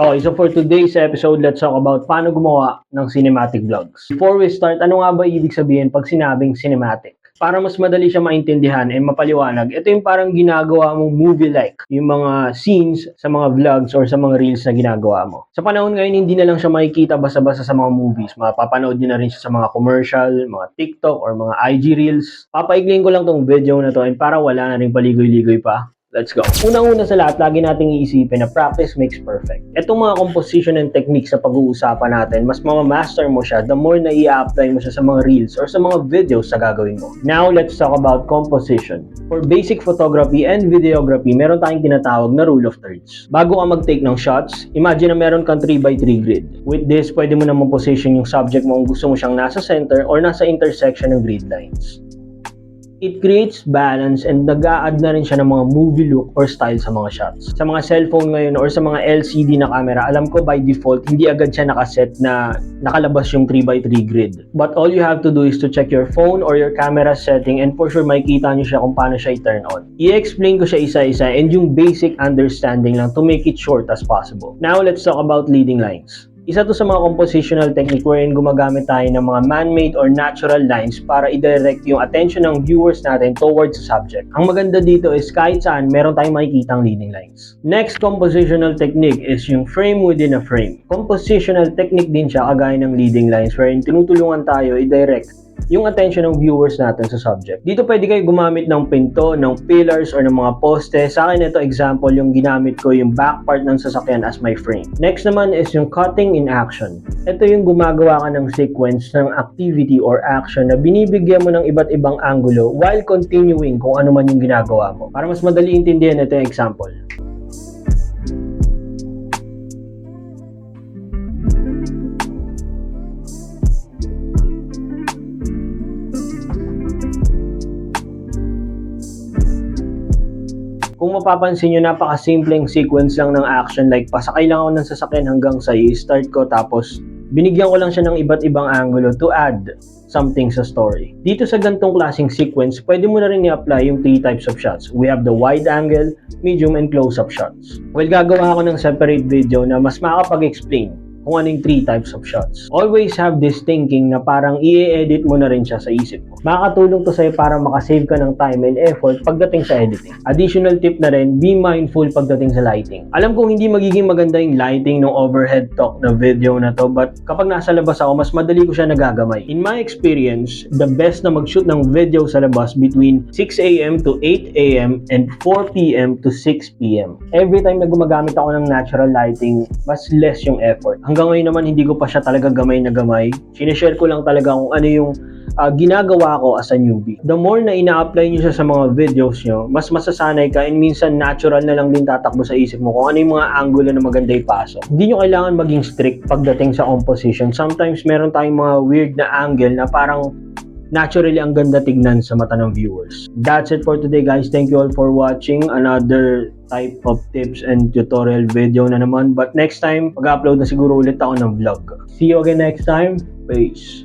Okay, so for today's episode, let's talk about paano gumawa ng cinematic vlogs. Before we start, ano nga ba ibig sabihin pag sinabing cinematic? Para mas madali siya maintindihan and mapaliwanag, ito yung parang ginagawa mong movie-like, yung mga scenes sa mga vlogs or sa mga reels na ginagawa mo. Sa panahon ngayon, hindi na lang siya makikita basta-basta sa mga movies. Mapapanood nyo na rin siya sa mga commercial, mga TikTok, or mga IG reels. Papaigling ko lang tong video na to and para wala na rin paligoy-ligoy pa. Let's go. Unang-una sa lahat, lagi nating iisipin na practice makes perfect. Itong mga composition and techniques sa pag-uusapan natin, mas master mo siya the more na i-apply mo siya sa mga reels or sa mga videos na gagawin mo. Now, let's talk about composition. For basic photography and videography, meron tayong tinatawag na rule of thirds. Bago ka mag-take ng shots, imagine na meron kang 3x3 grid. With this, pwede mo naman position yung subject mo kung gusto mo siyang nasa center or nasa intersection ng grid lines. It creates balance and nag-a-add na rin siya ng mga movie look or style sa mga shots. Sa mga cellphone ngayon or sa mga LCD na camera, alam ko by default, hindi agad siya nakaset na nakalabas yung 3x3 grid. But all you have to do is to check your phone or your camera setting and for sure makikita nyo siya kung paano siya i-turn on. I-explain ko siya isa-isa and yung basic understanding lang to make it short as possible. Now, let's talk about leading lines. Isa to sa mga compositional technique wherein gumagamit tayo ng mga man-made or natural lines para i-direct yung attention ng viewers natin towards the subject. Ang maganda dito is kahit saan meron tayong makikitang leading lines. Next compositional technique is yung frame within a frame. Compositional technique din siya kagaya ng leading lines wherein tinutulungan tayo i-direct yung attention ng viewers natin sa subject. Dito pwede kayo gumamit ng pinto, ng pillars, or ng mga poste. Sa akin ito example, yung ginamit ko yung back part ng sasakyan as my frame. Next naman is yung cutting in action. Ito yung gumagawa ka ng sequence ng activity or action na binibigyan mo ng iba't ibang angulo while continuing kung ano man yung ginagawa mo. Para mas madali intindihan, ito yung example. Kung mapapansin nyo, napaka-simpleng sequence lang ng action, like pasakay lang ako ng sasakyan hanggang sa i-start ko tapos binigyan ko lang siya ng iba't ibang angulo to add something sa story. Dito sa gantong klaseng sequence, pwede mo na rin i-apply yung 3 types of shots. We have the wide angle, medium, and close-up shots. Well, gagawa ako ng separate video na mas makapag-explain kung anong 3 types of shots. Always have this thinking na parang i-edit mo na rin siya sa isip mo. Makakatulong to sa'yo para makasave ka ng time and effort pagdating sa editing. Additional tip na rin, be mindful pagdating sa lighting. Alam kong hindi magiging maganda yung lighting ng overhead talk na video na to, but kapag nasa labas ako, mas madali ko siya nagagamay. In my experience, the best na mag-shoot ng video sa labas between 6 AM to 8 AM and 4 PM to 6 PM. Every time na gumagamit ako ng natural lighting, mas less yung effort. Hanggang ngayon naman, hindi ko pa siya talaga gamay na gamay. Sinishare ko lang talaga kung ano yung ginagawa ko as a newbie. The more na ina-apply nyo siya sa mga videos nyo, mas masasanay ka and minsan natural na lang din tatakbo sa isip mo kung ano yung mga angulo na maganda ipasok. Hindi nyo kailangan maging strict pagdating sa composition. Sometimes meron tayong mga weird na angle na parang naturally ang ganda tignan sa mata ng viewers. That's it for today, guys. Thank you all for watching another type of tips and tutorial video na naman. But next time, mag-upload na siguro ulit ako ng vlog. See you again next time. Peace.